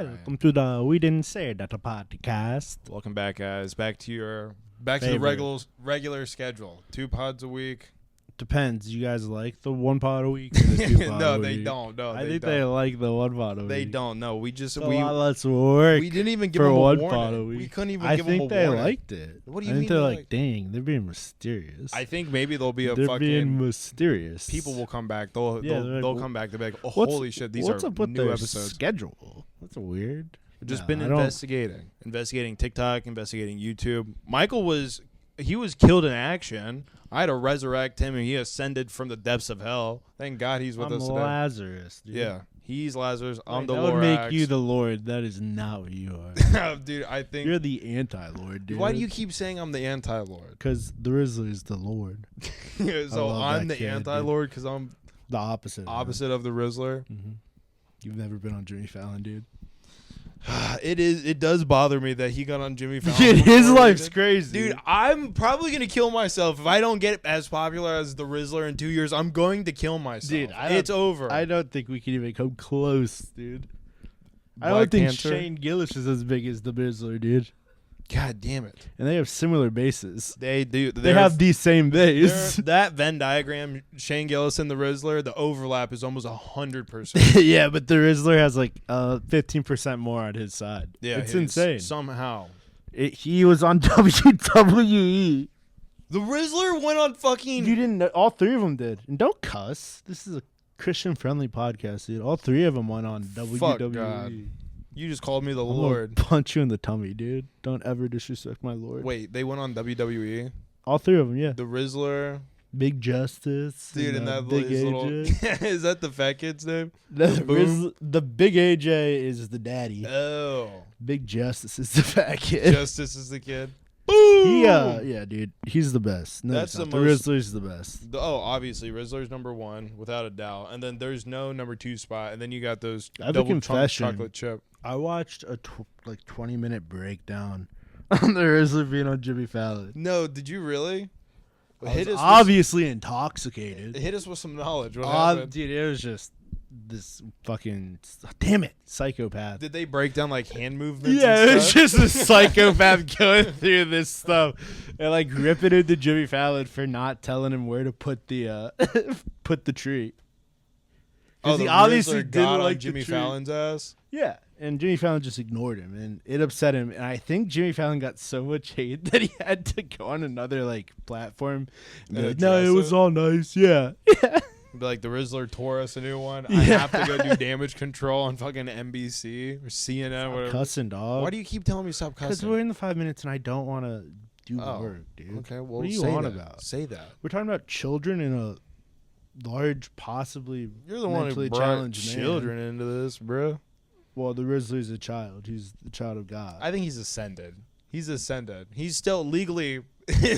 Welcome to the We Didn't Say That podcast. Welcome back, guys. Back to the regular schedule. 2 pods a week. Depends. You guys like the 1 pod a week? Or the 2 pod No, a they week? don't. No, I think they like the 1 pod a week. They don't. No, we just it's a lot less work. We didn't even give for them a 1 warning. pod a week. We couldn't even I give them a think warning. they liked it. What do you I mean? think they're like, dang, they're being mysterious. I think maybe there'll be they're being mysterious. People will come back. They'll come back. They'll be like, oh, holy shit, these what's are up with new their episodes. Schedule? That's weird. We've just been investigating TikTok, investigating YouTube. Michael was killed in action. I had to resurrect him, and he ascended from the depths of hell. Thank God he's with us today. I'm Lazarus, dude. Yeah, he's Lazarus. I'm the Lord. That would make you the Lord. That is not what you are. Dude, I think you're the anti-Lord, dude. Why do you keep saying I'm the anti-Lord? Because the Rizzler is the Lord. So I'm the anti-Lord because I'm the opposite of the Rizzler. Mm-hmm. You've never been on Jimmy Fallon, dude. It does bother me that he got on Jimmy Fallon. His life's crazy, dude. I'm probably gonna kill myself if I don't get as popular as the Rizzler in 2 years. I'm going to kill myself. Dude, it's over. I don't think we can even come close, dude. I don't think Shane Gillis is as big as the Rizzler, dude. God damn it! And they have similar bases. They do. They have the same base. That Venn diagram, Shane Gillis and the Rizzler, the overlap is almost 100%. Yeah, but the Rizzler has like 15% more on his side. Yeah, it's insane. Somehow, he was on WWE. The Rizzler went on fucking. You didn't know? All 3 of them did. And don't cuss. This is a Christian-friendly podcast, dude. All 3 of them went on WWE. Fuck God. You just called me the Lord. Punch you in the tummy, dude. Don't ever disrespect my Lord. Wait, they went on WWE? All 3 of them, yeah. The Rizzler. Big Justice. Dude, and that Big little... AJ. Is that the fat kid's name? The Big AJ is the daddy. Oh. Big Justice is the fat kid. Justice is the kid. Boom! Yeah, dude. He's the best. No, that's the Rizzler's the best. Obviously, Rizzler's number 1, without a doubt. And then there's no number 2 spot. And then you got those double chocolate chip. I watched a 20-minute breakdown on the Rizzler being on Jimmy Fallon. No, did you really? I was obviously intoxicated. Hit us with some knowledge. What happened? Dude, it was just this fucking damn it psychopath. Did they break down like hand movements? Yeah, it was just a psychopath going through this stuff and like ripping into Jimmy Fallon for not telling him where to put the put the tree. Oh, he obviously didn't like Jimmy Fallon's ass. Yeah, and Jimmy Fallon just ignored him, and it upset him. And I think Jimmy Fallon got so much hate that he had to go on another like platform. And be like, no, it was all nice. Yeah. Be like, the Rizzler tore us a new one. I have to go do damage control on fucking NBC or CNN or whatever. Cussing, dog. Why do you keep telling me to stop cussing? Because we're in the 5 minutes, and I don't want to do work, dude. Okay, well, what are you on about? Say that. We're talking about children in a large, possibly You're the one who brought children into this, bro. Well, the Rizzler's a child. He's the child of God. I think he's ascended. He's still legally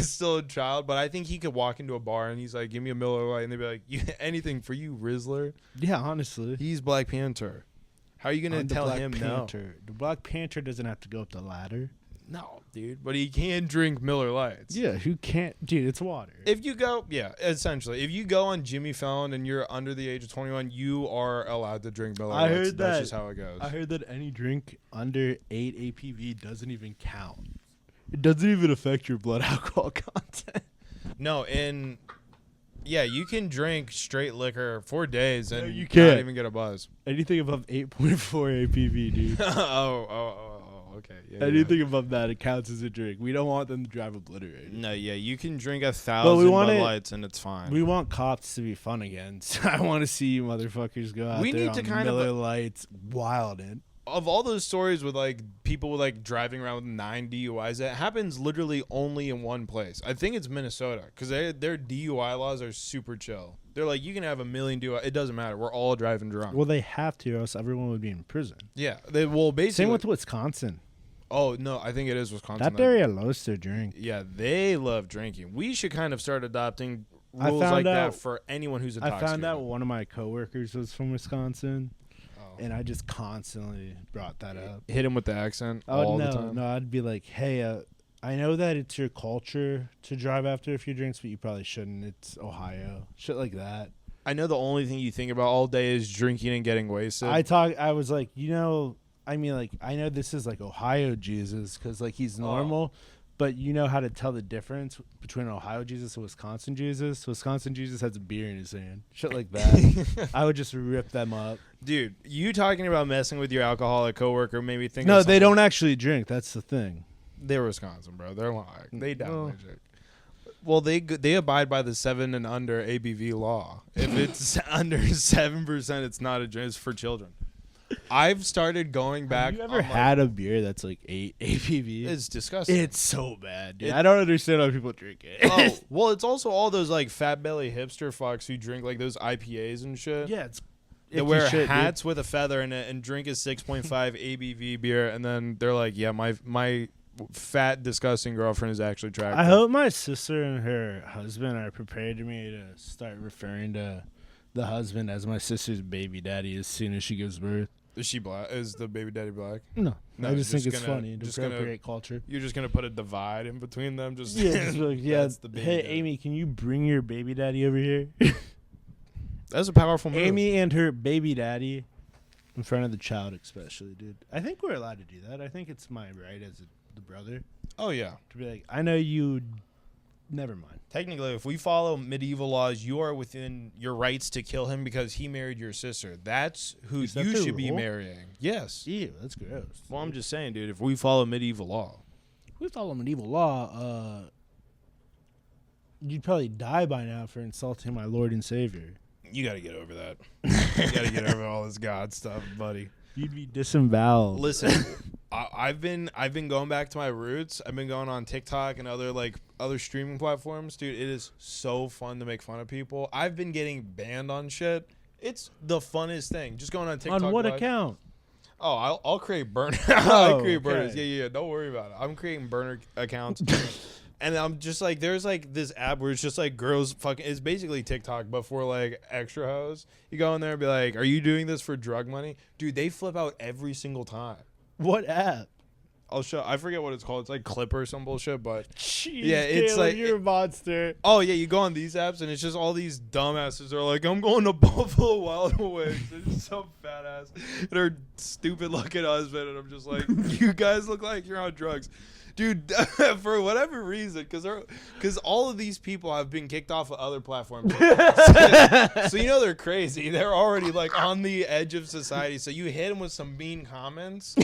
still a child, but I think he could walk into a bar and he's like, give me a Miller Lite, and they'd be like, anything for you, Rizzler. Yeah, honestly. He's Black Panther. How are you going to tell him no? The Black Panther doesn't have to go up the ladder. No, dude, but he can drink Miller Lights. Yeah, who can't? Dude, it's water. If you go, essentially, if you go on Jimmy Fallon and you're under the age of 21, you are allowed to drink Miller Lights. I heard that. That's just how it goes. I heard that any drink under 8 APV doesn't even count. It doesn't even affect your blood alcohol content. No, you can drink straight liquor for days and you can't not even get a buzz. Anything above 8.4 APV, dude. Okay. Yeah, anything above that, it counts as a drink. We don't want them to drive obliterated. No, you can drink 1,000 Bud Lights and it's fine. We want cops to be fun again. So I want to see you motherfuckers go out there on Miller Lights wildin'. Of all those stories with like people with like driving around with 9 DUIs, it happens literally only in one place. I think it's Minnesota because their DUI laws are super chill. They're like, you can have 1 million DUI. It doesn't matter. We're all driving drunk. Well, they have to, or else everyone would be in prison. Yeah. Basically. Same with Wisconsin. Oh, no, I think it is Wisconsin. That area loves to drink. Yeah, they love drinking. We should kind of start adopting rules like that for anyone who's intoxicated. I found out one of my coworkers was from Wisconsin. And I just constantly brought that up. Hit him with the accent all the time? No, I'd be like, hey, I know that it's your culture to drive after a few drinks, but you probably shouldn't. It's Ohio. Shit like that. I know the only thing you think about all day is drinking and getting wasted. I was like, I mean, like, I know this is like Ohio Jesus because like he's normal, but you know how to tell the difference between Ohio Jesus and Wisconsin Jesus. Wisconsin Jesus has a beer in his hand, shit like that. I would just rip them up, dude. You talking about messing with your alcoholic coworker made me think. No, they don't actually drink. That's the thing. They're Wisconsin, bro. They're lying. They definitely drink. Well, they abide by the 7 and under ABV law. If it's under 7%, it's not a drink. It's for children. I've started going back. Have you ever had a beer that's like 8 ABV? It's disgusting. It's so bad, dude. I don't understand how people drink it. Oh, well, it's also all those like fat belly hipster fucks who drink like those IPAs and shit. Yeah, it's they wear hats with a feather in it and drink a 6.5 ABV beer, and then they're like, "Yeah, my fat, disgusting girlfriend is actually attractive." I hope my sister and her husband are prepared to me to start referring to the husband as my sister's baby daddy as soon as she gives birth. Is she black? Is the baby daddy black? No, I just think it's funny to just appropriate culture. You're just gonna put a divide in between them. Just like, that's the baby hey, daddy. Amy, can you bring your baby daddy over here? That's a powerful move. Amy and her baby daddy in front of the child, especially, dude. I think we're allowed to do that. I think it's my right as the brother Oh yeah. to be like, I know you. Never mind. Technically, if we follow medieval laws, you are within your rights to kill him because he married your sister. That's who Is that you the should be rule? marrying. Yes. Ew, that's gross. Well, I'm just saying, dude. If we follow medieval law, If we follow medieval law, you'd probably die by now for insulting my Lord and Savior. you got to get over that. You got to get over all this God stuff, buddy. You'd be disemboweled. Listen, I've been going back to my roots. I've been going on TikTok and other streaming platforms, dude. It is so fun to make fun of people. I've been getting banned on shit. It's the funnest thing. Just going on TikTok. On what live. account? Oh, I'll create burner. Oh, I create burners. okay. Yeah. Don't worry about it. I'm creating burner accounts. And I'm just like, there's like this app where it's just like girls fucking. It's basically TikTok, but for like extra hoes. You go in there and be like, "Are you doing this for drug money, dude?" They flip out every single time. What app? I'll show. I forget what it's called. It's like Clipper or some bullshit, but Jeez, yeah, it's Caleb, like you're a monster. oh yeah, you go on these apps and it's just all these dumbasses are like, "I'm going to Buffalo Wild Wings." It's some fat ass and her stupid looking husband, and I'm just like, "You guys look like you're on drugs." Dude, for whatever reason, because all of these people have been kicked off of other platforms. So you know they're crazy. They're already like on the edge of society. So you hit them with some mean comments.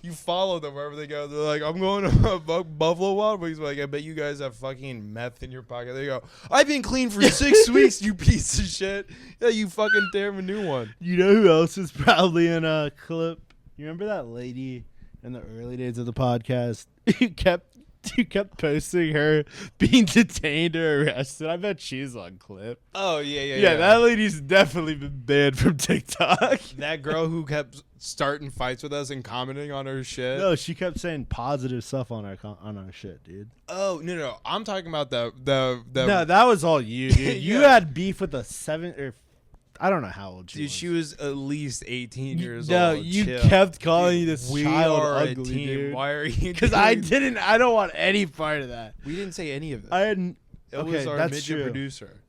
You follow them wherever they go. They're like, "I'm going to Buffalo Wild Wings." Like, I bet you guys have fucking meth in your pocket. They go, "I've been clean for 6 weeks, you piece of shit." Yeah, you fucking damn a new one. You know who else is probably in a clip? You remember that lady in the early days of the podcast? You kept posting her being detained or arrested. I bet she's on clip. Oh, yeah. Yeah, that lady's definitely been banned from TikTok. That girl who kept starting fights with us and commenting on her shit. No, she kept saying positive stuff on our shit, dude. Oh, no. I'm talking about the No, that was all you, dude. You Yeah. had beef with a 7 or I don't know how old she dude, was. she was at least 18 years No, old. you Chill. kept calling Dude, this we child are ugly, a team. dude. Why are you? Because I don't want any part of that. We didn't say any of this. I hadn't. It Okay, was our that's midget true. producer.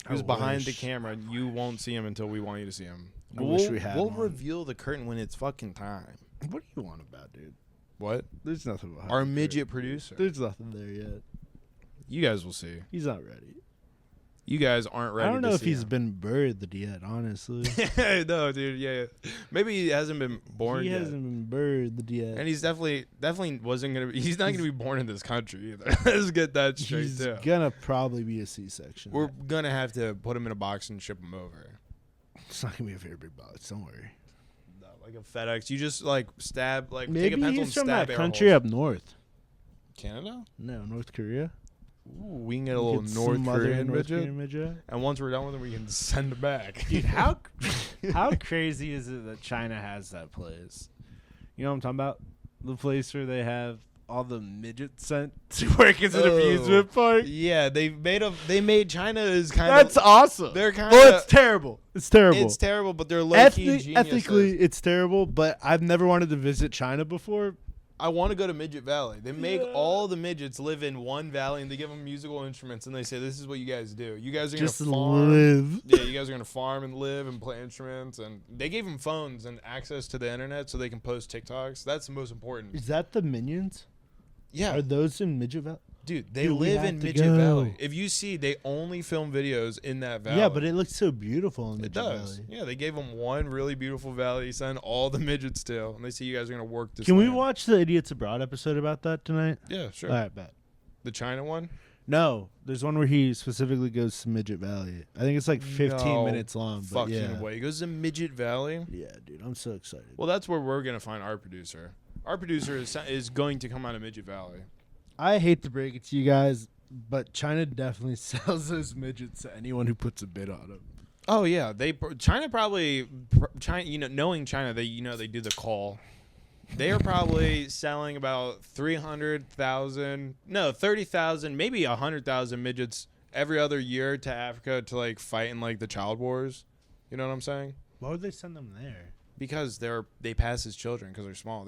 I Who's behind the wish. camera, and you won't see him until we want you to see him. I wish we had We'll him on. reveal the curtain when it's fucking time. What do you want about, dude? What? There's nothing behind Our the midget curtain. producer. There's nothing there yet. You guys will see. He's not ready. You guys aren't ready. I don't know to if see he's him. been birthed yet, honestly. No, dude. Yeah. Maybe he hasn't been born He yet. hasn't been birthed yet. And he's definitely wasn't gonna be. He's not gonna be born in this country either. Let's get that straight He's too. gonna probably be a C-section. We're gonna have to put him in a box and ship him over. It's not gonna be a very big box. Don't worry. No, like a FedEx. You just like stab, like Maybe take a pencil he's and from stab that air country holes. up north. Canada. No, North Korea. Ooh, we can get a We little could North smother a Korean North midget, Korean midget. and once we're done with him, we can send it back. Dude, how crazy is it that China has that place? You know what I'm talking about? The place where they have all the midgets sent to work as an amusement park. Yeah, they made China is kind That's of awesome. they're kind Well, of it's terrible. It's terrible. It's terrible, but they're low key geniuses. Ethically, it's terrible. But I've never wanted to visit China before. I want to go to Midget Valley. They make all the midgets live in one valley, and they give them musical instruments, and they say, this is what you guys do. You guys are going to farm. Live. Yeah, you guys are going to farm and live and play instruments. And they gave them phones and access to the internet so they can post TikToks. That's the most important. Is that the Minions? Yeah. Are those in Midget Valley? Dude, they live in Midget Valley. If you see, they only film videos in that valley. Yeah, but it looks so beautiful in it Midget does. Valley. Yeah, they gave them one really beautiful valley, send all the midgets to, and they say you guys are going to work this Can we land. watch the Idiots Abroad episode about that tonight? Yeah, sure. All right, bet. The China one? No, there's one where he specifically goes to Midget Valley. I think it's like 15 minutes long. But Fucking way. He goes to Midget Valley? Yeah, dude, I'm so excited. Well, that's where we're going to find our producer. Our producer is going to come out of Midget Valley. I hate to break it to you guys, but China definitely sells those midgets to anyone who puts a bid on them. Oh yeah, China probably knowing China, they do the call. They are probably selling about 30,000, maybe 100,000 midgets every other year to Africa to like fight in like the child wars. You know what I'm saying? Why would they send them there? Because they pass as children because they're small.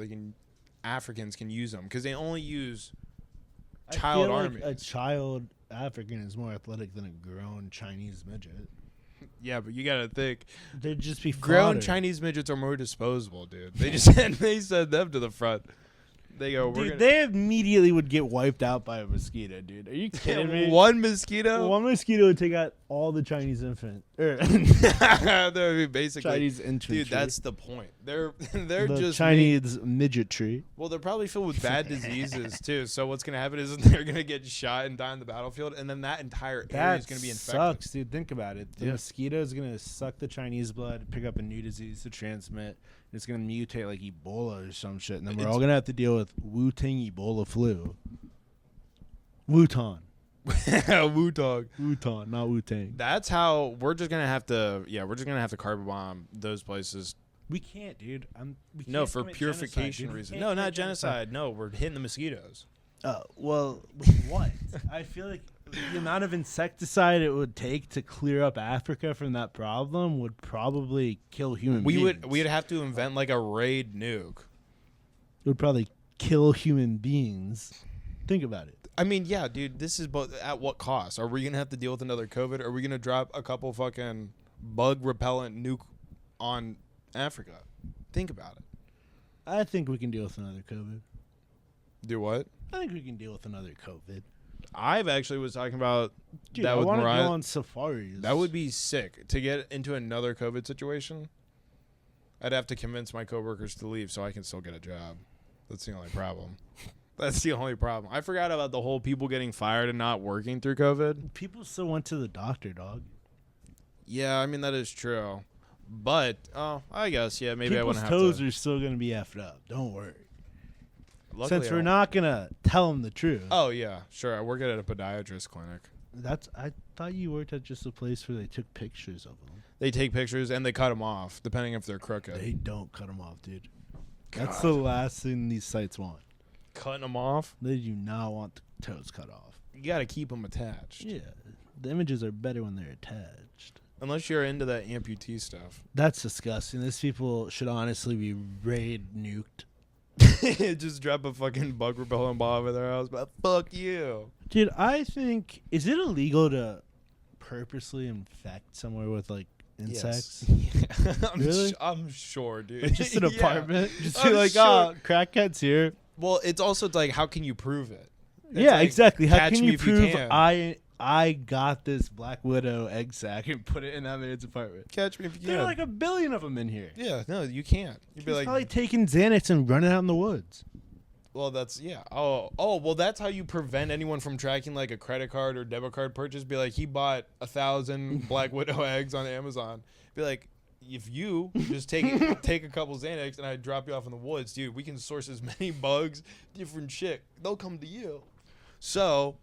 Africans can use them because they only use child armies. Like a child African is more athletic than a grown Chinese midget. Yeah, but you gotta think. They'd just be grown fodder. Chinese midgets are more disposable, dude. They just send them to the front. They go. Dude, they immediately would get wiped out by a mosquito, dude. Are you kidding me? One mosquito? One mosquito would take out all the Chinese infant. That would be basically Chinese infantry. Dude, that's the point. They're the just Chinese midgetry. Well, they're probably filled with bad diseases too. So what's gonna happen is they're gonna get shot and die on the battlefield, and then that entire area is gonna be infected. Sucks, dude. Think about it. The mosquito is gonna suck the Chinese blood, pick up a new disease to transmit. It's gonna mutate like Ebola or some shit, and then we're all gonna have to deal with Wu-Tang Ebola flu. Wutan. Wutan, not Wu-Tang. That's how we're just gonna have to. Yeah, we're just gonna have to carpet bomb those places. We can't, dude. We no, can't for purification reasons. No, not genocide. No, we're hitting the mosquitoes. Well, what? I feel like the amount of insecticide it would take to clear up Africa from that problem would probably kill human beings. We'd have to invent like a raid nuke. It would probably kill human beings. Think about it. I mean, yeah, dude, this is at what cost? Are we going to have to deal with another COVID? Are we going to drop a couple fucking bug repellent nuke on Africa? Think about it. I think we can deal with another COVID. Do what? I think we can deal with another COVID. I've actually was talking about Dude, that I with want to Mariah. go on safaris. That would be sick. To get into another COVID situation, I'd have to convince my coworkers to leave so I can still get a job. That's the only problem. That's the only problem. I forgot about the whole people getting fired and not working through COVID. People still went to the doctor, dog. Yeah, I mean, that is true. But, I guess, yeah, maybe I wouldn't have to. People's toes are still going to be effed up. Don't worry. Luckily, Since we're not going to tell them the truth. Oh, yeah, sure. I work at a podiatrist clinic. I thought you worked at just a place where they took pictures of them. They take pictures and they cut them off, depending if they're crooked. They don't cut them off, dude. God. That's the last thing these sites want. Cutting them off? They do not want the toes cut off. You got to keep them attached. Yeah. The images are better when they're attached. Unless you're into that amputee stuff. That's disgusting. These people should honestly be raid nuked. Just drop a fucking bug repellent bomb in their house, but fuck you. Dude, I think, is it illegal to purposely infect somewhere with like insects? Yes. Yeah. Really? I'm sure, dude. Like just an apartment? Just be I'm like, sure. oh, crackhead's here. Well, it's also like, how can you prove it? It's Yeah, like, exactly. How catch can me you if you prove can. I got this Black Widow egg sack and put it in that man's apartment? Catch me if you can. There are like a billion of them in here. Yeah, no, you can't. You'd be He's like, probably taking Xanax and running out in the woods. well, that's, yeah. Oh, well, that's how you prevent anyone from tracking like a credit card or debit card purchase. Be like, he bought 1,000 Black Widow eggs on Amazon. Be like, if you just take a couple Xanax and I drop you off in the woods, dude, we can source as many bugs, different shit. They'll come to you. So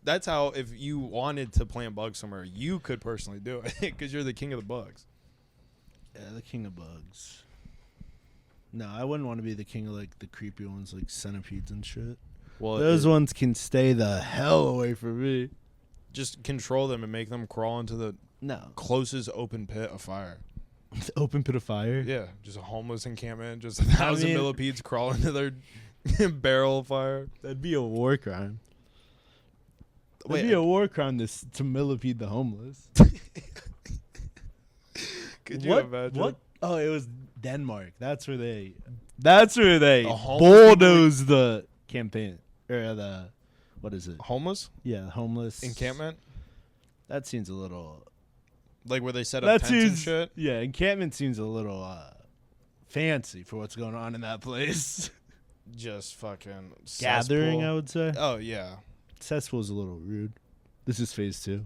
that's how, if you wanted to plant bugs somewhere, you could personally do it because you're the king of the bugs. Yeah, the king of bugs. No, I wouldn't want to be the king of like the creepy ones like centipedes and shit. Well, Those ones can stay the hell away from me. just control them and make them crawl into the No. closest open pit of fire. Open pit of fire? Yeah, just a homeless encampment, just 1,000 millipedes crawl into their Barrel fire. That'd be a war crime. Wait, That'd be a war crime to millipede the homeless. Could you imagine? What? Oh, it was Denmark. That's where they homeless bulldoze the campaign or the what is it? Homeless? Yeah, homeless Encampment? That seems a little Like where they set up tents and shit? Yeah, encampment seems a little fancy for what's going on in that place. Just fucking Gathering, cesspool. I would say. Oh, yeah. Cesspool's a little rude. This is phase 2.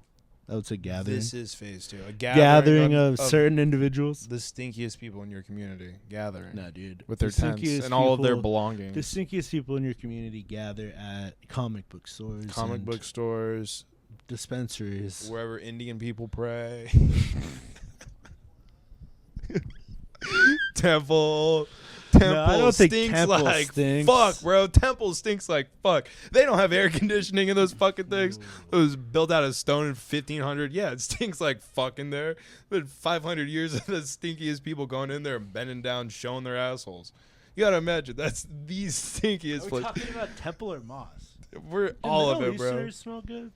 I would say gathering. This is phase 2. A gathering of certain individuals. The stinkiest people in your community gathering. No, dude. With their tents and all of their belongings. The stinkiest people in your community gather at comic book stores. Comic book stores. Dispensaries. Wherever Indian people pray. Temple. No, I don't think stinks Temple like stinks. fuck, bro. Temple stinks like fuck. They don't have air conditioning in those fucking things. It was built out of stone in 1500. Yeah, it stinks like fuck in there. But 500 years of the stinkiest people going in there and bending down, showing their assholes. You gotta imagine that's the stinkiest Are we place. talking about Temple or Moss? We're all of it, bro. Easterners smell good?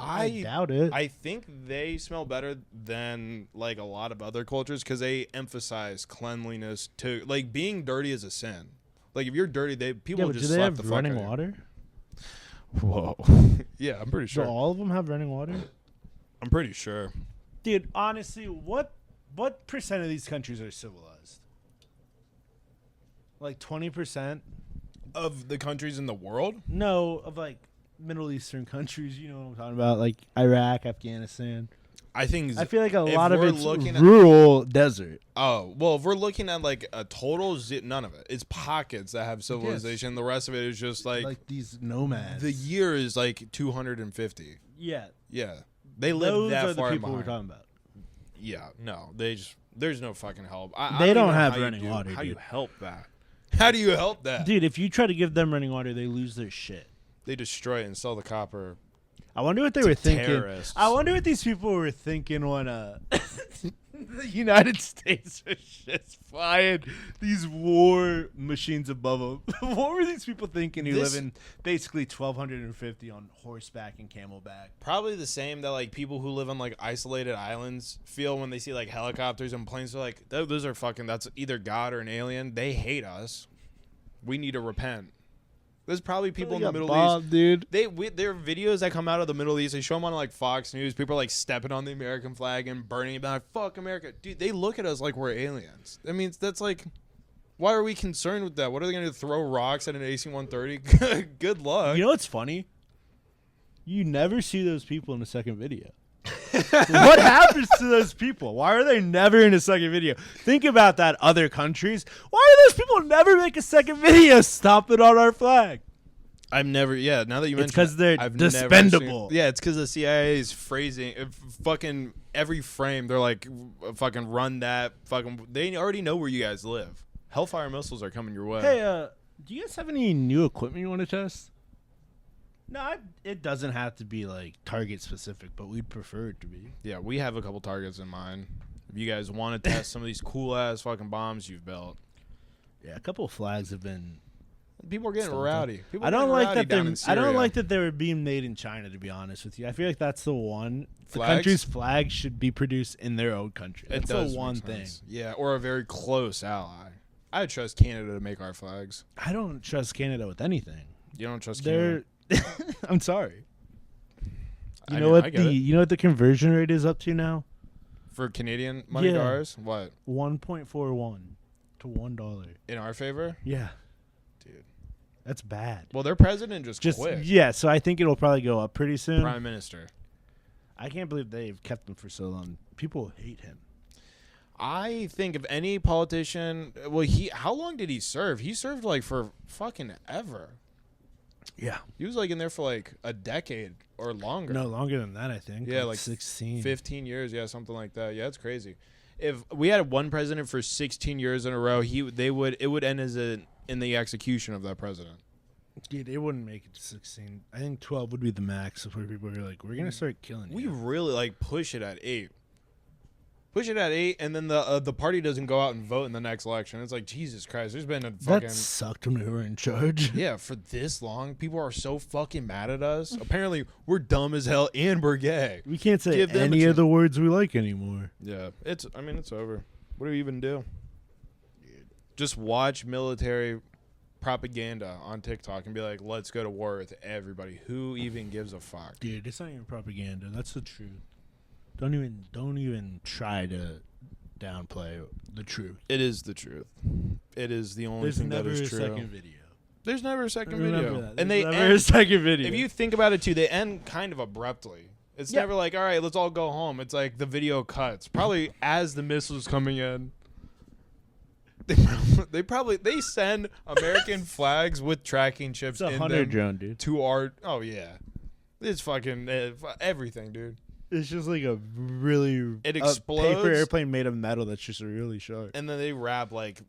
I doubt it. I think they smell better than like a lot of other cultures because they emphasize cleanliness to like being dirty is a sin. Like if you're dirty, people but just do they slap have the fuck running out of you. water? Whoa. Yeah, I'm pretty sure. Do all of them have running water? I'm pretty sure. Dude, honestly, what percent of these countries are civilized? Like 20%? Of the countries in the world? No, of like Middle Eastern countries. You know what I'm talking about, like Iraq, Afghanistan. I think I feel like a if lot of we're it's looking at- rural desert. Oh, well, if we're looking at like a total, none of it. It's pockets that have civilization. The rest of it is just like these nomads. the year is like 250. Yeah, Yeah. They live those that are the far people we're behind. talking about. Yeah, no, there's no fucking help. They don't even know have how you running water, How do you dude. help that? How do you help that? Dude, if you try to give them running water, they lose their shit. They destroy it and sell the copper. I wonder what they were thinking. Terrorists. I wonder what these people were thinking when the United States was just flying these war machines above them. What were these people thinking who live in basically 1,250 on horseback and camelback? Probably the same that like people who live on like isolated islands feel when they see like helicopters and planes. They're like, those are fucking. That's either God or an alien. They hate us. We need to repent. There's probably people in the Middle East, dude. there are videos that come out of the Middle East. They show them on like Fox News. People are like stepping on the American flag and burning it down. Like, fuck America, dude. They look at us like we're aliens. I mean, that's like, why are we concerned with that? What are they gonna do? Throw rocks at an AC-130? Good luck. You know what's funny? You never see those people in the second video. What happens to those people? Why are they never in a second video? Think about that, other countries. Why do those people never make a second video stomping on our flag? I've never, yeah, now that you mentioned because they're I've dispendable. Yeah, it's because the CIA is phrasing, fucking every frame, they're like, fucking run that, fucking, they already know where you guys live. Hellfire missiles are coming your way. Hey, do you guys have any new equipment you want to test? No, it doesn't have to be like target specific, but we'd prefer it to be. Yeah, we have a couple targets in mind. If you guys want to test some of these cool ass fucking bombs you've built. Yeah, a couple of flags have been. People are getting rowdy. People I don't getting like rowdy that down they're. in I don't Syria. like that they were being made in China. To be honest with you, I feel like that's the one. The Flags? country's flag should be produced in their own country. It That's does the make one thing. sense. Yeah, or a very close ally. I trust Canada to make our flags. I don't trust Canada with anything. You don't trust Canada? They're. I'm sorry. You I know mean, what I get it. you know what the conversion rate is up to now? For Canadian money Yeah. to ours? What? 1.41 to $1. In our favor? Yeah, Dude. that's bad. Well, their president just quit. Yeah, so I think it'll probably go up pretty soon. Prime Minister. I can't believe they've kept him for so long. People hate him. I think if any politician, well, how long did he serve? He served like for fucking ever. Yeah. He was like in there for like a decade or longer. No, longer than that, I think. Yeah, like 16. 15 years, yeah, something like that. Yeah, it's crazy. If we had one president for 16 years in a row, it would end in the execution of that president. Yeah, they wouldn't make it to 16. I think 12 would be the max where people are like, we're going to start killing you. We really like push it at 8. Push it at 8, and then the party doesn't go out and vote in the next election. It's like, Jesus Christ, there's been a fucking... That sucked when we were in charge. Yeah, for this long, people are so fucking mad at us. Apparently, we're dumb as hell and we're gay. We can't say any of the words we like anymore. Yeah, it's over. What do we even do? Just watch military propaganda on TikTok and be like, let's go to war with everybody. Who even gives a fuck? Dude, it's not even propaganda. That's the truth. Don't even try to downplay the truth. It is the truth. It is the only thing that is true. There's never a second video. There's never a second video. That. And There's they never end, a second video. If you think about it too, they end kind of abruptly. It's never like, all right, let's all go home. It's like the video cuts. Probably as the missiles coming in. They send American flags with tracking chips it's a in hunter them drone, dude. to our... Oh, yeah. It's fucking everything, dude. It's just like a really... It explodes. Paper airplane made of metal that's just really sharp. And then they wrap, like,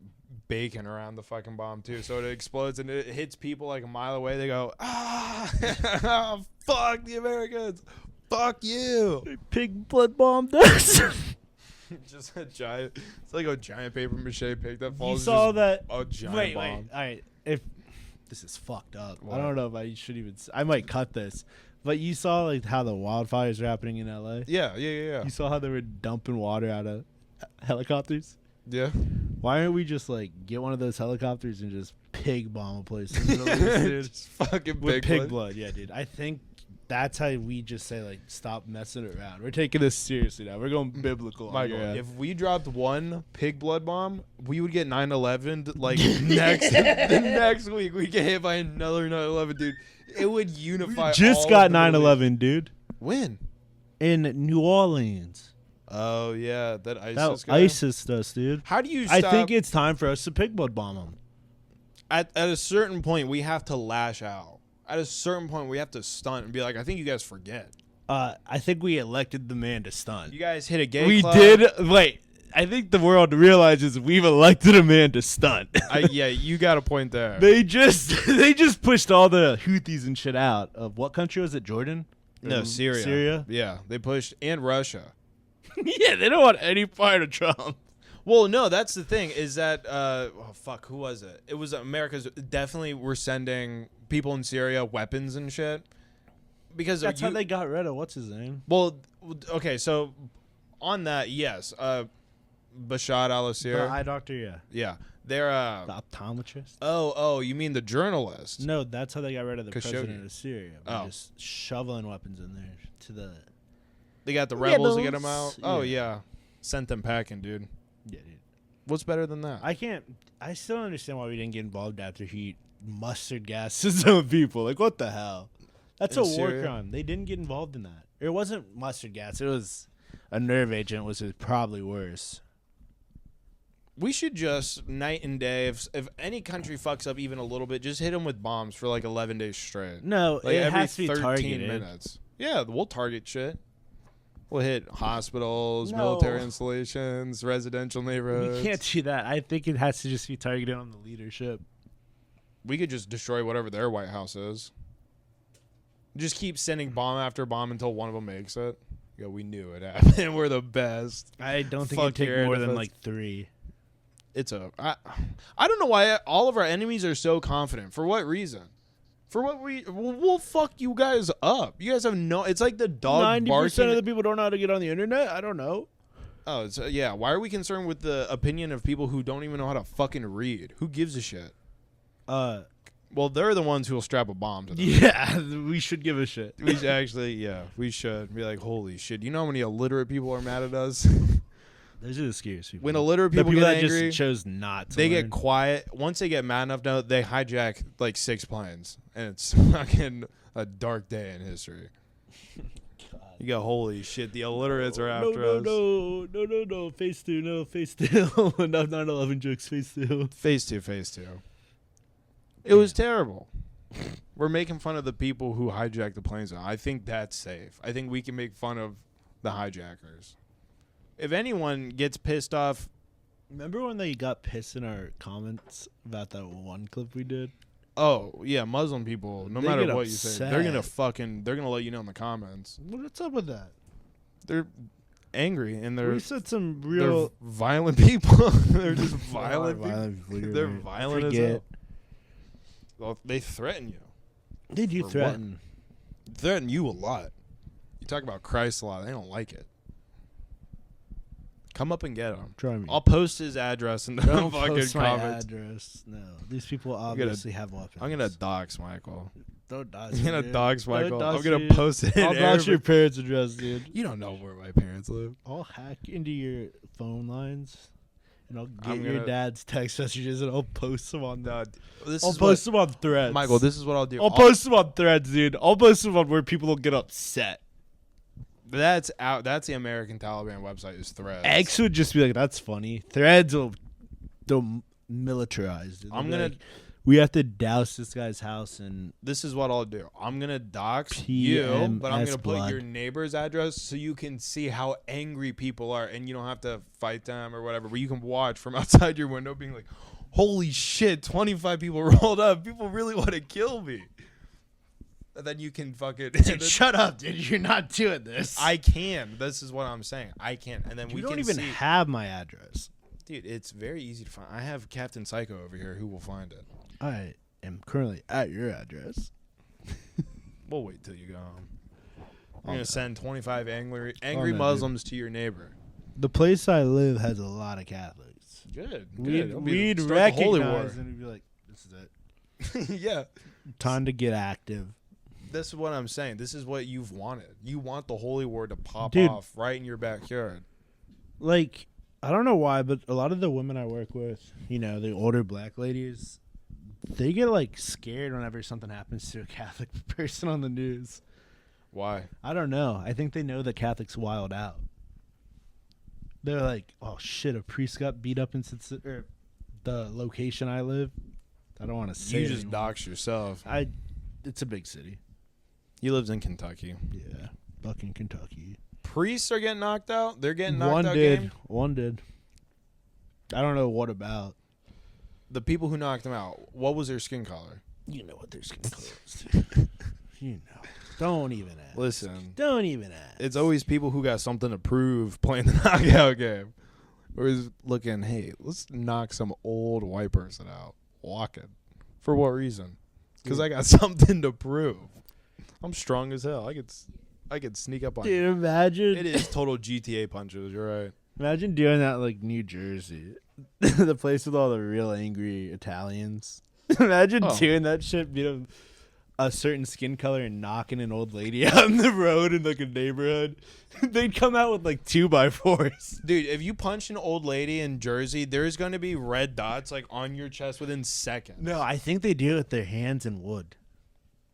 bacon around the fucking bomb, too. So it explodes and it hits people, like, a mile away. They go, ah! Fuck the Americans! Fuck you! They pig blood bombed us. Just a giant... It's like a giant paper mache pig that falls. You saw that... A giant bomb. Wait. All right. If... This is fucked up. What? I don't know if I should even... I might cut this. But you saw like how the wildfires are happening in LA? Yeah. You saw how they were dumping water out of helicopters? Yeah. Why don't we just like get one of those helicopters and just pig bomb a place in the Middle East, dude? Just fucking with pig blood. Yeah, dude. I think that's how we just say like stop messing around. We're taking this seriously now. We're going biblical. Michael, if we dropped one pig blood bomb, we would get 9/11 like the next week. We get hit by another 9/11, dude. It would unify. We just got 9/11, dude. When? In New Orleans. Oh yeah, that ISIS guy. ISIS us, dude. How do you stop? I think it's time for us to pig blood bomb them. At a certain point, we have to lash out. At a certain point, we have to stunt and be like, I think you guys forget. I think we elected the man to stunt. You guys hit a gay We club. did. Wait. I think the world realizes we've elected a man to stunt. Yeah, you got a point there. They just pushed all the Houthis and shit out of what country was it? Jordan? No, Syria. Syria? Yeah, they pushed, and Russia. Yeah, they don't want any part of Trump. Well, no, that's the thing is that who was it? It was America's. Definitely, we're sending people in Syria weapons and shit because that's how they got rid of what's his name. Well, okay, so on that, yes, Bashar al-Assad. The eye doctor, yeah, they're the optometrist. Oh, you mean the journalist? No, that's how they got rid of the Khashoggi. president of Syria. Just shoveling weapons in there to the. They got the rebels to get them out. Yeah. Oh yeah, sent them packing, dude. Yeah, dude. What's better than that? I still don't understand why we didn't get involved after he mustard gas to some people. Like, what the hell? That's a war crime. They didn't get involved in that. It wasn't mustard gas. It was a nerve agent, which is probably worse. We should just night and day. If any country fucks up even a little bit, just hit them with bombs for like 11 days straight. No, like it every has to be 13 targeted. minutes. Yeah, we'll target shit. We'll hit hospitals, No. military installations, residential neighborhoods. We can't do that. I think it has to just be targeted on the leadership. We could just destroy whatever their White House is. Just keep sending bomb after bomb until one of them makes it. Yeah, we knew it happened. We're the best. I don't think Fuck it'd take your more than defense. like 3. I don't know why all of our enemies are so confident. For what reason? For what we'll fuck you guys up. You guys have no. It's like the dog 90% barking. of the people don't know how to get on the internet. I don't know. Oh, it's, yeah. Why are we concerned with the opinion of people who don't even know how to fucking read? Who gives a shit? Well, they're the ones who will strap a bomb to them. Yeah, we should give a shit. We should actually, yeah, we should be like, holy shit. You know how many illiterate people are mad at us? Those are the scariest people. When illiterate the people people get that angry, just chose not to they learn. get quiet. Once they get mad enough, now they hijack like 6 planes, and it's fucking a dark day in history. You go, holy shit, the illiterates are after us. No. Phase 2, no. Phase 2. Enough 9/11 jokes, phase 2. Phase 2. It was terrible. We're making fun of the people who hijacked the planes. I think that's safe. I think we can make fun of the hijackers. If anyone gets pissed off... Remember when they got pissed in our comments about that one clip we did? Oh, yeah, Muslim people, no They matter get what you say, upset. they're going to let you know in the comments. What's up with that? angry and We they're said some they're real violent people. They're just violent. people. They're violent as hell. Well, they threaten you. They do For threaten. Threaten you a lot. You talk about Christ a lot. They don't like it. Come up and get him. Try me. I'll post his address in the Don't fucking post my comments. address. No, these people obviously have weapons. I'm gonna dox Michael. Don't dox I'm gonna me, dox dude. Michael. Don't I'm gonna dox post it. you. I'll in dox every- your parents' address, dude. You don't know where my parents live. I'll hack into your phone lines, and I'll get I'm your gonna- dad's text messages, and I'll post them on. This I'll is post them on Threads. Michael, this is what I'll do. I'll post them on Threads, dude. I'll post them on where people will get upset. That's out. That's the American Taliban website. Is Threads. X would just be like, "That's funny." Threads they'll militarize it. I'm They'll be gonna. like, we have to douse this guy's house and This is what I'll do. I'm gonna dox you, but I'm PMS gonna put blood. your neighbor's address so you can see how angry people are, and you don't have to fight them or whatever. But you can watch from outside your window, being like, "Holy shit! 25 people rolled up. People really want to kill me." And then you can fucking Dude, shut up, dude. You're not doing this. I can. This is what I'm saying. I can, and then you we don't can even see. have my address. Dude, it's very easy to find. I have Captain Psycho over here who will find it. I am currently at your address. We'll wait till you go home. I'm Oh, gonna no. send 25 angry no, dude. Muslims to your neighbor. The place I live has a lot of Catholics. Good. We'd start the holy war. recognize and we'd be like, "This is it. Yeah. Time to get active." This is what I'm saying. This is what you've wanted. You want the holy war to pop Dude. off right in your backyard. Like, I don't know why, but a lot of the women I work with, you know, the older black ladies, they get like scared whenever something happens to a Catholic person on the news. Why? I don't know. I think they know that Catholics wild out. They're like, "Oh shit, a priest got beat up in the location I live." I don't want to say You it just anymore. dox yourself. It's a big city. He lives in Kentucky. Yeah, fucking Kentucky. Priests are getting knocked out. They're getting knocked out. Game. One did. I don't know what about. The people who knocked him out. What was their skin color? You know what their skin color is. Dude. You know. Don't even ask. Listen. Don't even ask. It's always people who got something to prove playing the knockout game. Or is looking, hey, let's knock some old white person out. Walking. For what reason? Because I got something to prove. I'm strong as hell. I could sneak up on you. Dude, imagine. It is total GTA punches. You're right. Imagine doing that like New Jersey, the place with all the real angry Italians. Imagine doing that shit, being a certain skin color and knocking an old lady out in the road in like a neighborhood. They'd come out with like 2x4s. Dude, if you punch an old lady in Jersey, there's going to be red dots like on your chest within seconds. No, I think they do it with their hands and wood.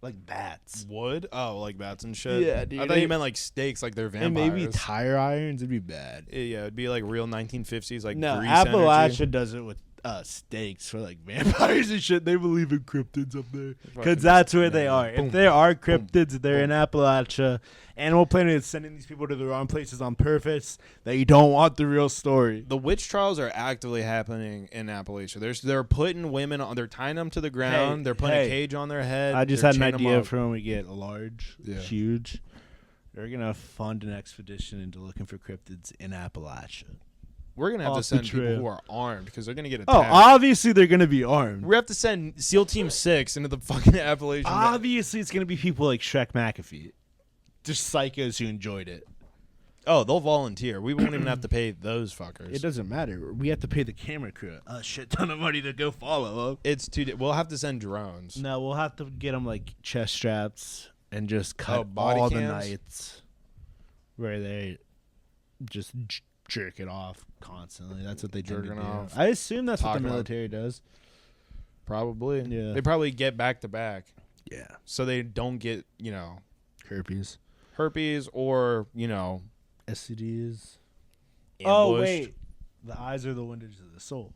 Like bats. Wood? Oh, like bats and shit? Yeah, dude. I thought you meant like stakes, like they're vampires. And maybe tire irons. It'd be bad. Yeah, it'd be like real 1950s, like No, grease Appalachia energy. does it with stakes for like vampires and shit. They believe in cryptids up there Fucking- because that's where they yeah. are. Boom. If there are cryptids, they're in Appalachia. Animal Planet is sending these people to the wrong places on purpose. They don't want the real story. The witch trials are actively happening in Appalachia. They're putting women on. They're tying them to the ground. They're putting a cage on their head. I just they're had an chaining 'em idea up. for when we get large, Yeah. huge. We're gonna fund an expedition into looking for cryptids in Appalachia. We're gonna have to off the send people trail. who are armed because they're gonna get Oh, attacked. obviously they're gonna be armed. We have to send SEAL Team 6 into the fucking Appalachian. Obviously, it's gonna be people like Shrek McAfee, just psychos who enjoyed it. Oh, they'll volunteer. We won't even have to pay those fuckers. It doesn't matter. We have to pay the camera crew a shit ton of money to go follow up. It's we'll have to send drones. No, we'll have to get them like chest straps and just cut body all the cams? nights where they just jerk it off constantly. That's what they tend to Jerking do. off. I assume that's what Talking the about- military does. Probably. Yeah. They probably get back to back Yeah. so they don't get, Herpes. herpes or, STDs. ambushed. Oh, wait. The eyes are the windows of the soul.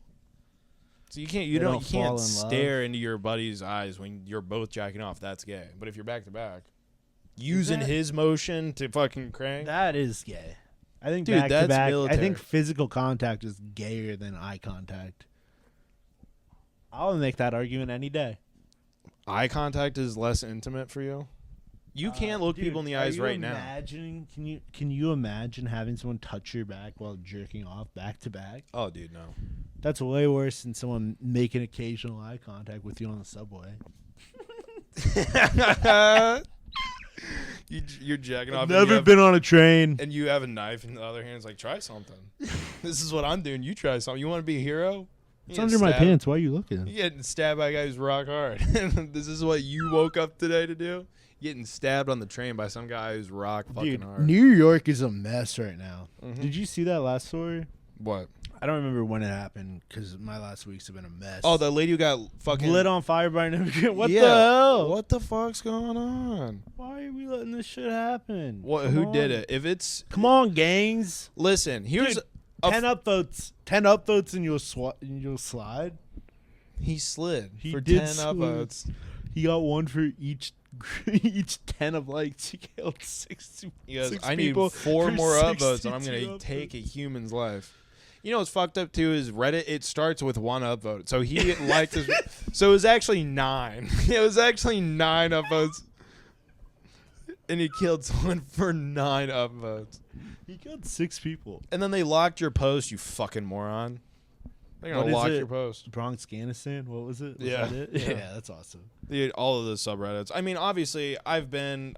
So you can't They you don't fall can't in stare into your buddy's eyes when you're both jacking off. That's gay. But if you're back to back, using that- his motion to fucking crank. That is gay. I think Dude, back to that's back. I military. think physical contact is gayer than eye contact. I'll make that argument any day. Eye contact is less intimate for you. You can't look people in the eyes right now. Can you imagine having someone touch your back while jerking off back to back? Oh, dude, no. That's way worse than someone making occasional eye contact with you on the subway. You're jacking off. I've never been on a train. And you have a knife in the other hand. It's like, try something. This is what I'm doing. You try something. You want to be a hero? It's under my pants. Why are you looking? You're getting stabbed by a guy who's rock hard. This is what you woke up today to do? Getting stabbed on the train by some guy who's rock fucking hard. New York is a mess right now. Mm-hmm. Did you see that last story? What? I don't remember when it happened because my last weeks have been a mess. Oh, the lady who got fucking lit on fire by an immigrant. What the hell? What the fuck's going on? Why are we letting this shit happen? What? Who did it? If it's come on, gangs. Listen, here's 10 upvotes. 10 upvotes and you'll slide. He slid he for did 10 upvotes. He got one for each 10 of likes. He killed six I need 4 more upvotes and I'm going to take a human's life. You know what's fucked up too is Reddit. It starts with 1 upvote. So he liked his. So it was actually 9. It was actually 9 upvotes. And he killed someone for 9 upvotes. He killed 6 people. And then they locked your post, you fucking moron. They're going to lock your post. Bronx Afghanistan? What was it? Yeah. Yeah, that's awesome. Dude, all of the subreddits. I mean, obviously, I've been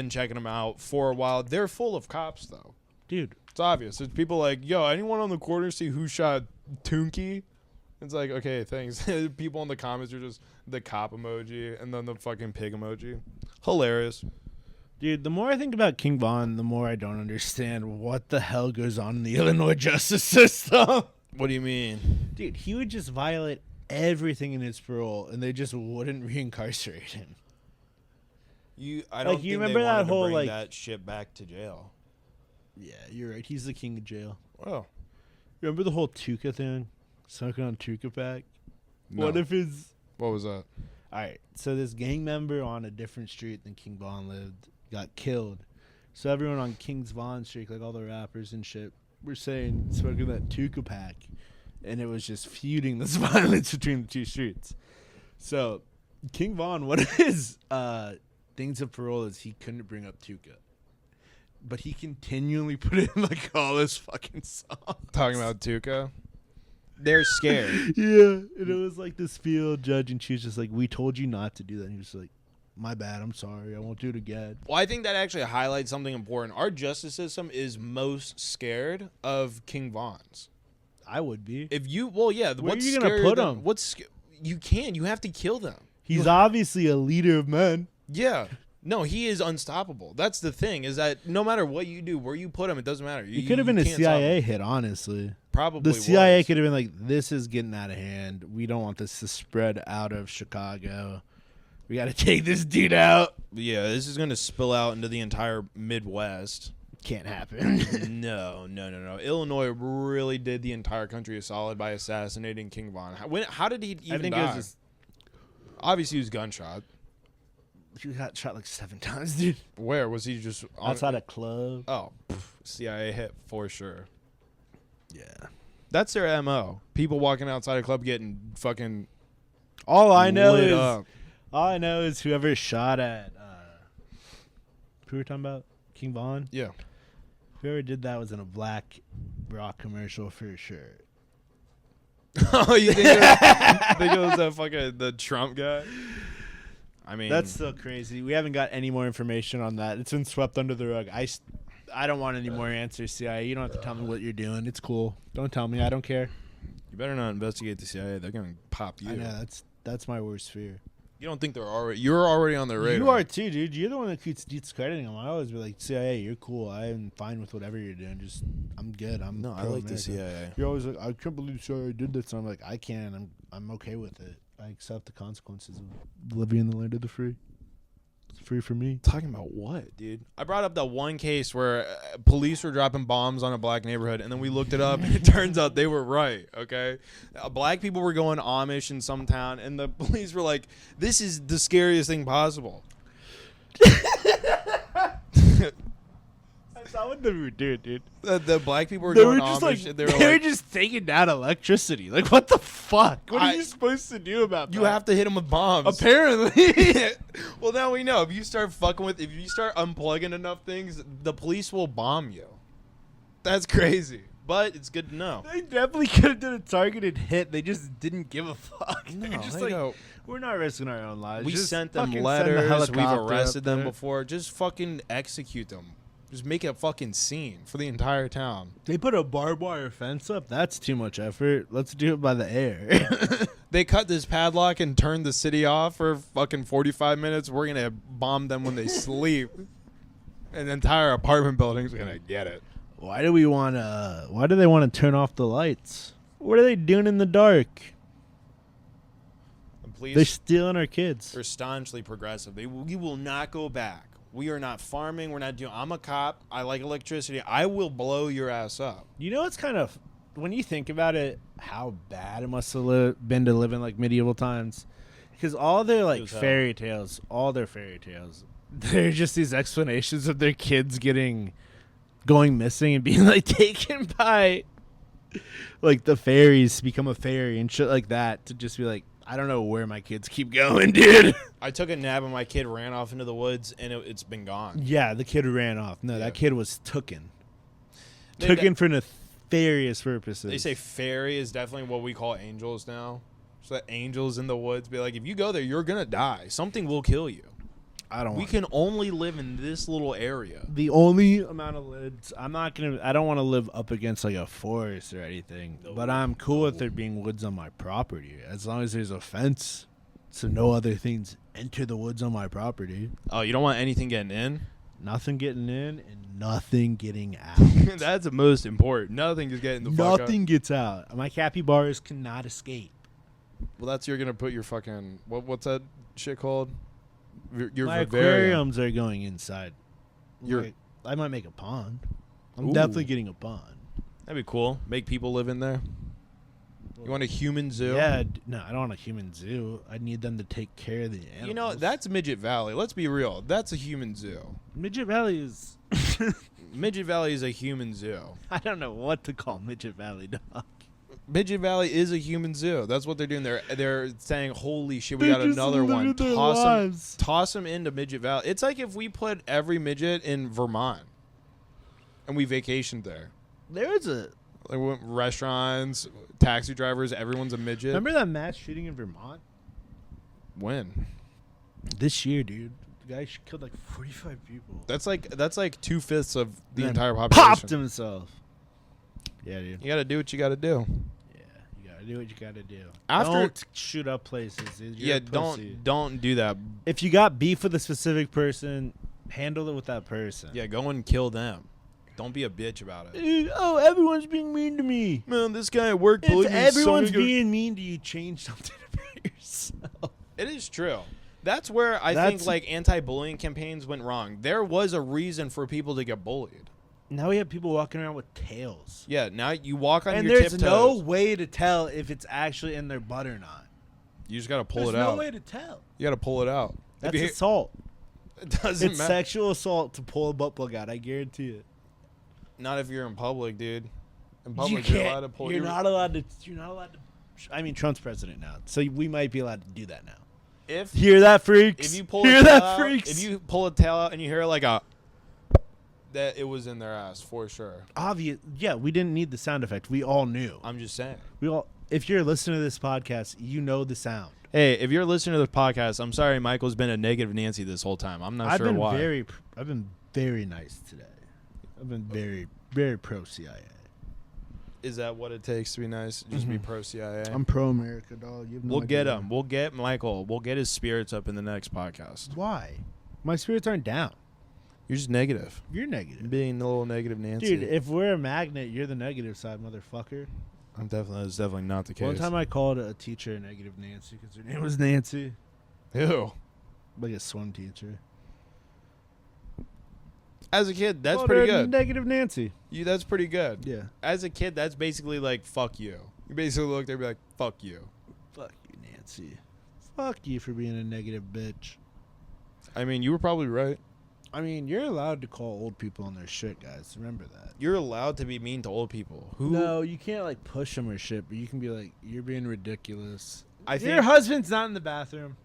checking them out for a while. They're full of cops, though. Dude. It's obvious. It's people like, yo, anyone on the corner see who shot Tunky? It's like, okay, thanks. People in the comments are just the cop emoji and then the fucking pig emoji. Hilarious. Dude, the more I think about King Von, the more I don't understand what the hell goes on in the Illinois justice system. What do you mean? Dude, he would just violate everything in his parole, and they just wouldn't reincarcerate him. I don't think remember they wanted that whole to bring that shit back to jail. Yeah, you're right. He's the king of jail. Oh. Remember the whole tooka thing? Smoking on tooka pack? No. What was that? All right, so this gang member on a different street than King Von lived got killed. So everyone on King's Von street, like all the rappers and shit, were saying smoking that tooka pack, and it was just feuding this violence between the two streets. So King Von, one of his things of parole is he couldn't bring up tooka, but he continually put in like all his fucking songs talking about tooka. They're scared. Yeah, and it was like this field judge, and she was just like, "We told you not to do that." And he was like, "My bad. I'm sorry. I won't do it again." Well, I think that actually highlights something important. Our justice system is most scared of King Von's. I would be. If you, well, yeah. Where are you gonna put him? You have to kill them. He's obviously a leader of men. Yeah. No, he is unstoppable. That's the thing, is that no matter what you do, where you put him, it doesn't matter. It could have been a CIA hit, honestly. Probably the CIA could have been like, "This is getting out of hand. We don't want this to spread out of Chicago. We got to take this dude out." Yeah, this is going to spill out into the entire Midwest. Can't happen. No. Illinois really did the entire country a solid by assassinating King Von. How did he even die? Obviously, he was gunshot. He got shot like 7 times, dude. Where? Was he just outside a club? Oh, CIA hit for sure. Yeah. That's their MO. People walking outside a club getting fucking All I know is whoever shot at who were we talking about? King Von? Yeah. Whoever did that was in a Black Rock commercial for sure. Oh, you think it was that fucking the Trump guy? I mean, that's still crazy. We haven't got any more information on that. It's been swept under the rug. I don't want any more answers, CIA. You don't have to tell me what you're doing. It's cool. Don't tell me. I don't care. You better not investigate the CIA. They're gonna pop you. I know. That's my worst fear. You don't think you're already on their radar. You are too, dude. You're the one that keeps discrediting them. I always be like, CIA, you're cool. I'm fine with whatever you're doing. I'm good. I like the CIA. You're always like, I can't believe the CIA did this. And I'm like, I can. I'm okay with it. I accept the consequences of living in the land of the free. It's free for me. Talking about what, dude? I brought up that one case where police were dropping bombs on a black neighborhood, and then we looked it up, and it turns out they were right, okay? Black people were going Amish in some town, and the police were like, this is the scariest thing possible. I saw what they were doing, dude. The black people were They going were just Amish. like They they were were just taking down electricity. Like, what the fuck? What are I- you supposed to do about you that? have to hit them with bombs. Apparently. Well, now we know. If you start unplugging enough things, the police will bomb you. That's crazy. But it's good to know. They definitely could have done a targeted hit. They just didn't give a fuck. They're just they like, go, we're not risking our own lives. we Just sent them fucking send the letters. We've helicopter arrested up them there. before. Just fucking execute them. Just make a fucking scene for the entire town. They put a barbed wire fence up. That's too much effort. Let's do it by the air. They cut this padlock and turned the city off for fucking 45 minutes. We're going to bomb them when they sleep. And the entire apartment building's going to get it. Why do they want to turn off the lights? What are they doing in the dark? The police They're stealing our kids. are staunchly progressive. We will not go back. We are not farming. We're not doing. I'm a cop. I like electricity. I will blow your ass up. You know, it's kind of, when you think about it, how bad it must have been to live in like medieval times. Because all their like fairy tales, they're just these explanations of their kids going missing and being like taken by like the fairies to become a fairy and shit like that, to just be like, I don't know where my kids keep going, dude. I took a nap and my kid ran off into the woods and it's been gone. Yeah, the kid ran off. No, Yeah. that kid was tooken for nefarious purposes. They say fairy is definitely what we call angels now. So that angels in the woods be like, if you go there, you're gonna die. Something will kill you. We can only live in this little area. The only amount of lids, I don't want to live up against like a forest or anything, but I'm cool with there being woods on my property as long as there's a fence so no other things enter the woods on my property. Oh, you don't want anything getting in? Nothing getting in and nothing getting out. That's the most important. Nothing is getting the fuck out. Nothing gets out. My capybaras cannot escape. Well, that's you're gonna put your fucking what's that shit called? Your My vivarium. aquariums are going inside. I might make a pond. I'm Ooh. definitely getting a pond. That'd be cool. Make people live in there. You want a human zoo? Yeah, no, I don't want a human zoo. I need them to take care of the animals. You know, that's Midget Valley. Let's be real. That's a human zoo. Midget Valley is. Midget Valley is a human zoo. I don't know what to call Midget Valley, dog. Midget Valley is a human zoo. That's what they're doing. They're saying, "Holy shit, we got another one." Toss them into Midget Valley. It's like if we put every midget in Vermont, and we vacationed there. There's a. Like we went restaurants, taxi drivers. Everyone's a midget. Remember that mass shooting in Vermont? When? This year, dude. The guy killed like 45 people. That's like 2/5 of the And entire population. Popped himself. Yeah, dude. You got to do what you got to do. Yeah, you gotta do what you gotta do. After- don't shoot up places, dude. You're a pussy. don't do that. If you got beef with a specific person, handle it with that person. Yeah, go and kill them. Don't be a bitch about it. Dude, oh, everyone's being mean to me. Man, this guy at work If bullied me. everyone's being mean to you, change something about yourself. It is true. That's where I think like anti-bullying campaigns went wrong. There was a reason for people to get bullied. Now we have people walking around with tails. Yeah, now you walk on And your there's tiptoes. no way to tell if it's actually in their butt or not. You just got to pull There's it out. no way to tell. You got to pull it out. That's assault. It doesn't It's matter. sexual assault to pull a butt plug out. I guarantee it. Not if you're in public, dude. In You public, can't. you're allowed to pull You're not allowed to. You're not allowed to. I mean, Trump's president now, so we might be allowed to do that now. If Hear that, freaks? if you pull Hear a tail that, out, freaks? if you pull a tail out and you hear like a that it was in their ass for sure. Obvious. Yeah, we didn't need the sound effect. We all knew. I'm just saying. We all. If you're listening to this podcast, you know the sound. Hey, if you're listening to this podcast, I'm sorry Michael's been a negative Nancy this whole time. I'm not sure why. I've been very nice today. I've been very, very pro CIA. Is that what it takes to be nice? Just be pro CIA? I'm pro America, dog. You have no We'll get idea. him. We'll get Michael. We'll get his spirits up in the next podcast. Why? My spirits aren't down. You're just negative. You're negative. Being a little negative Nancy. Dude, if we're a magnet, you're the negative side, motherfucker. That's definitely not the case. One time I called a teacher a negative Nancy because her name was Nancy. Ew. Like a swim teacher. As a kid, that's Called pretty her good. Negative Nancy. That's pretty good. Yeah. As a kid, that's basically like, fuck you. You basically look there and be like, fuck you. Fuck you, Nancy. Fuck you for being a negative bitch. I mean, you were probably right. I mean, you're allowed to call old people on their shit, guys. Remember that. You're allowed to be mean to old people. Who? No, you can't like push them or shit, but you can be like, "You're being ridiculous." I think Your husband's not in the bathroom.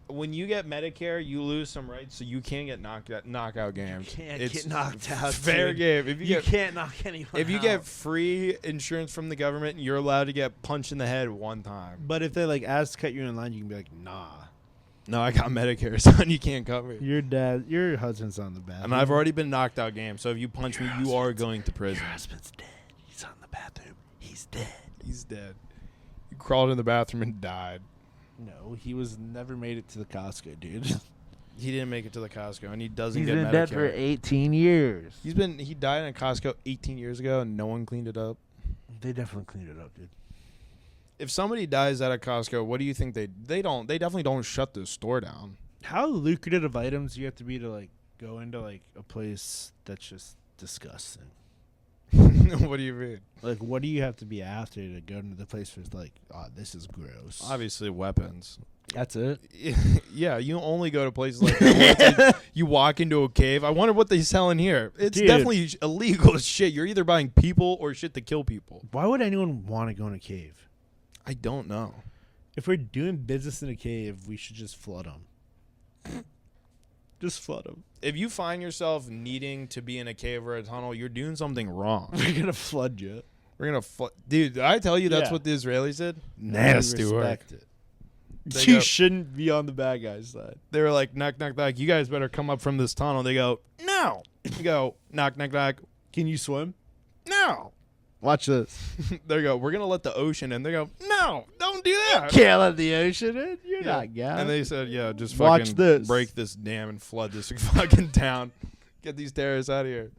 when you get Medicare, you lose some rights, so you can't get knockout games. You can't It's get knocked out. fair dude. game. If You can't knock anyone out. if you get free insurance from the government, you're allowed to get punched in the head one time. But if they like ask to cut you in line, you can be like, "Nah." No, I got Medicare, son. You can't cut me. Your husband's on the bathroom. And I've already been knocked out game, so if you punch me, you are going to prison. Your husband's dead. He's on the bathroom. He's dead. He's dead. You crawled in the bathroom and died. No, he was never made it to the Costco, dude. He didn't make it to the Costco, and he doesn't He's get been Medicare. dead for 18 years. He died in a Costco 18 years ago, and no one cleaned it up. They definitely cleaned it up, dude. If somebody dies at a Costco, what do you think they definitely don't shut the store down. How lucrative of items do you have to be to like go into like a place that's just disgusting? What do you mean? Like, what do you have to be after to go into the place where it's like, oh, this is gross? Obviously, weapons. That's it. Yeah, you only go to places like that. Where it's like you walk into a cave. I wonder what they sell in here. It's Dude. definitely illegal as shit. You're either buying people or shit to kill people. Why would anyone want to go in a cave? I don't know. If we're doing business in a cave, we should just flood them. Just flood them. If you find yourself needing to be in a cave or a tunnel, you're doing something wrong. We're gonna flood you. We're gonna dude. Did I tell you that's Yeah. what the Israelis did? Nasty work. It. They You go- shouldn't be on the bad guy's side. They were like, knock, knock, knock. You guys better come up from this tunnel. They go, no. You go, knock, knock, knock. Can you swim? No. Watch this. They go, we're gonna let the ocean in. They go, no, don't do that. Can't let the ocean in. You're Yeah. not God. And they said, yeah, just Watch fucking this. break this dam and flood this fucking town. Get these terrorists out of here.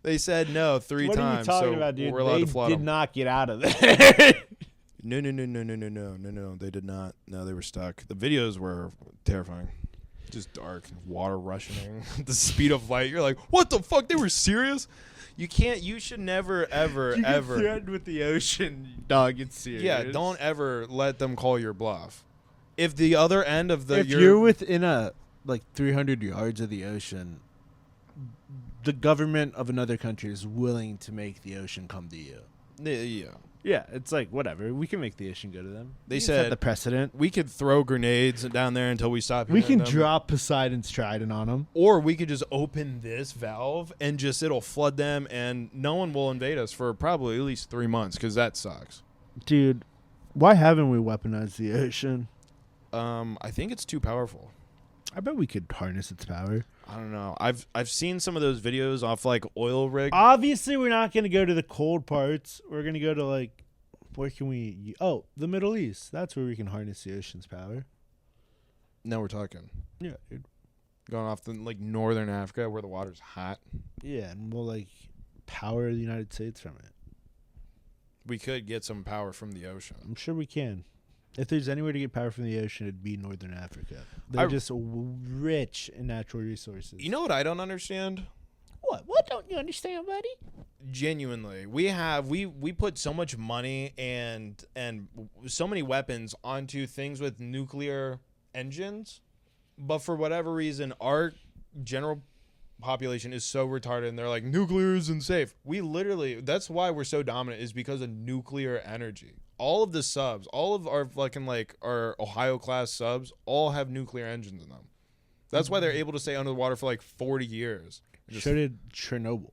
They said no three what times. are you talking so about, dude? We're allowed They to flood did them. not get out of there. No. They did not. No, they were stuck. The videos were terrifying. Just dark, water rushing, the speed of light. You're like, what the fuck? They were serious? You can't. You should never, ever, You get ever. threatened with the ocean, dog. It's serious. Yeah, don't ever let them call your bluff. If the other end of the If you're within a like 300 yards of the ocean, the government of another country is willing to make the ocean come to you. yeah. Yeah, it's like whatever. We can make the ocean go to them. They We can set said the precedent. we could throw grenades down there until we stop. We hearing can them. drop Poseidon's trident on them. Or we could just open this valve and just it'll flood them, and no one will invade us for probably at least 3 months because that sucks. Dude, why haven't we weaponized the ocean? I think it's too powerful. I bet we could harness its power. I don't know. I've seen some of those videos off like oil rig. Obviously, we're not going to go to the cold parts. We're going to go to like, where can we? Oh, the Middle East. That's where we can harness the ocean's power. Now we're talking. Yeah, dude. Going off to like northern Africa where the water's hot. Yeah, and we'll like power the United States from it. We could get some power from the ocean. I'm sure we can. If there's anywhere to get power from the ocean, it'd be Northern Africa. They're just rich in natural resources. You know what I don't understand? What? What don't you understand, buddy? Genuinely, we put so much money and so many weapons onto things with nuclear engines, but for whatever reason, our general population is so retarded, and they're like, nuclear isn't safe. We literally, that's why we're so dominant, is because of nuclear energy. All of the subs, all of our fucking like our Ohio class subs, all have nuclear engines in them. That's why they're able to stay under the water for like 40 years. So did Chernobyl.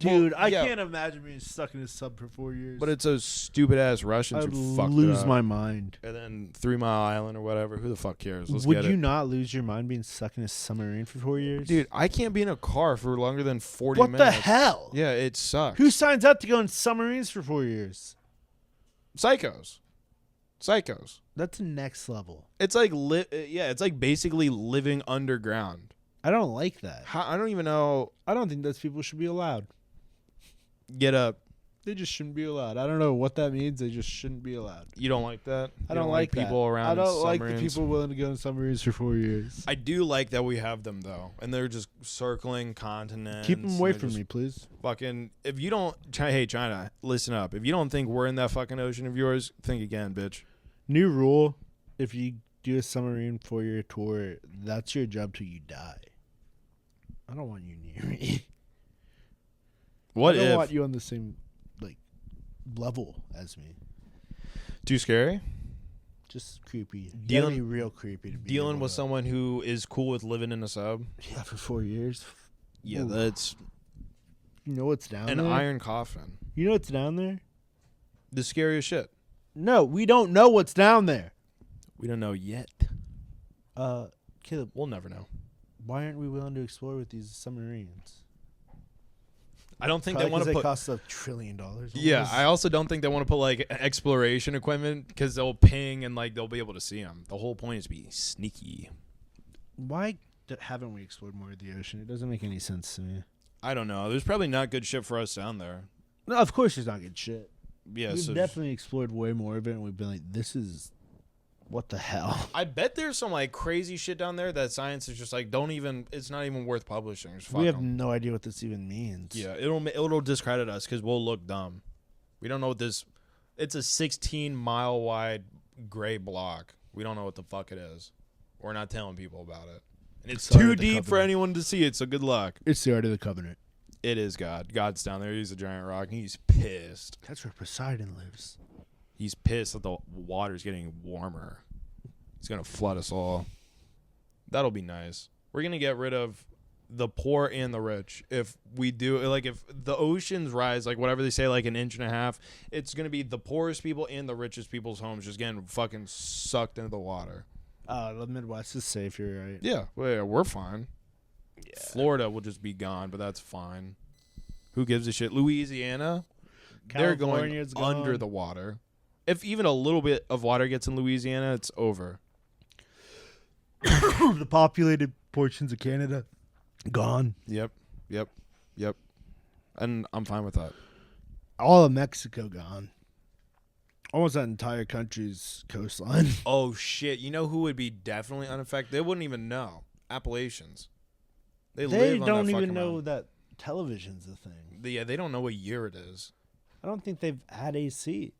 Well, Dude, I yeah. can't imagine being stuck in a sub for 4 years. But it's those stupid ass Russians I'd who fucked it lose up. my mind. And then 3 Mile Island or whatever. Who the fuck cares? Let's Would get you it. not lose your mind being stuck in a submarine for 4 years? Dude, I can't be in a car for longer than 40 what minutes. the hell? Yeah, it sucks. Who signs up to go in submarines for 4 years? Psychos. That's next level. It's like it's like basically living underground. I don't like that. I don't even know. I don't think those people should be allowed. Get up. They just shouldn't be allowed. I don't know what that means. They just shouldn't be allowed. You don't like that? I You don't like people that. around I in don't like the submarines? people willing to go in submarines for 4 years. I do like that we have them though, and they're just circling continents. Keep them away and they're from just me, please. Fucking, if you don't, hey China, listen up. If you don't think we're in that fucking ocean of yours, think again, bitch. New rule: if you do a submarine 4-year tour, that's your job till you die. I don't want you near me. What I don't if? want you on the same like level as me. Too scary? Just creepy. Dealing- Be real creepy to be Dealing able with to- someone who is cool with living in a sub? Yeah, for 4 years. Yeah, Ooh. that's You know what's down an there? iron coffin. You know what's down there? The scariest shit. No, we don't know what's down there. We don't know yet. Caleb, We'll never know. why aren't we willing to explore with these submarines? I don't think Probably they want 'cause to put. cost $1 trillion. Yeah, almost. I also don't think they want to put like exploration equipment because they'll ping and like they'll be able to see them. The whole point is to be sneaky. Why haven't we explored more of the ocean? It doesn't make any sense to me. I don't know. There's probably not good shit for us down there. No, of course there's not good shit. Yeah, We've so definitely explored way more of it, and we've been like, this is... What the hell? I bet there's some like crazy shit down there that science is just like don't even. It's not even worth publishing. Just fuck We have 'em. no idea what this even means. Yeah, it'll discredit us because we'll look dumb. We don't know what this. It's a 16-mile wide gray block. We don't know what the fuck it is. We're not telling people about it, and it's Sorry too with the deep for Covenant. anyone to see it. So good luck. It's the Art of the Covenant. It is God. God's down there. He's a giant rock, and he's pissed. That's where Poseidon lives. He's pissed that the water's getting warmer. He's gonna flood us all. That'll be nice. We're gonna get rid of the poor and the rich. If we do, like, if the oceans rise, like whatever they say, like 1.5 inches, it's gonna be the poorest people and the richest people's homes just getting fucking sucked into the water. The Midwest is safe, you're right. Yeah, we're fine. Yeah. Florida will just be gone, but that's fine. Who gives a shit? Louisiana, they're going California's gone. under the water. If even a little bit of water gets in Louisiana, it's over. The populated portions of Canada, gone. Yep. And I'm fine with that. All of Mexico, gone. Almost that entire country's coastline. Oh, shit. You know who would be definitely unaffected? They wouldn't even know. Appalachians. They live on don't that even fucking know mountain. that television's a thing. Yeah, they don't know what year it is. I don't think they've had AC.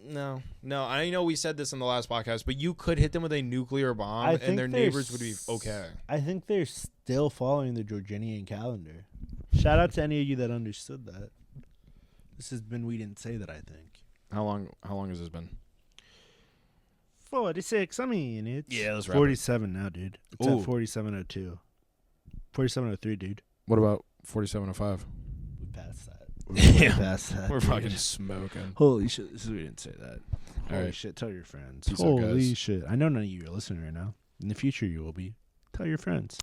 No. I know we said this in the last podcast, but you could hit them with a nuclear bomb and their neighbors would be okay. I think they're still following the Georgian calendar. Shout out to any of you that understood that. This has been We Didn't Say That, I think. How long has this been? 46, I mean, it's Yeah, let's wrap it. 47 now, dude. It's Ooh. at 4702. 4703, dude. What about 4705? We passed that. Yeah. Past that. We're dude. fucking smoking. Holy shit, we didn't say that. Holy right. shit, tell your friends. Peace out, Holy guys. shit. I know none of you are listening right now. In the future, you will be. Tell your friends.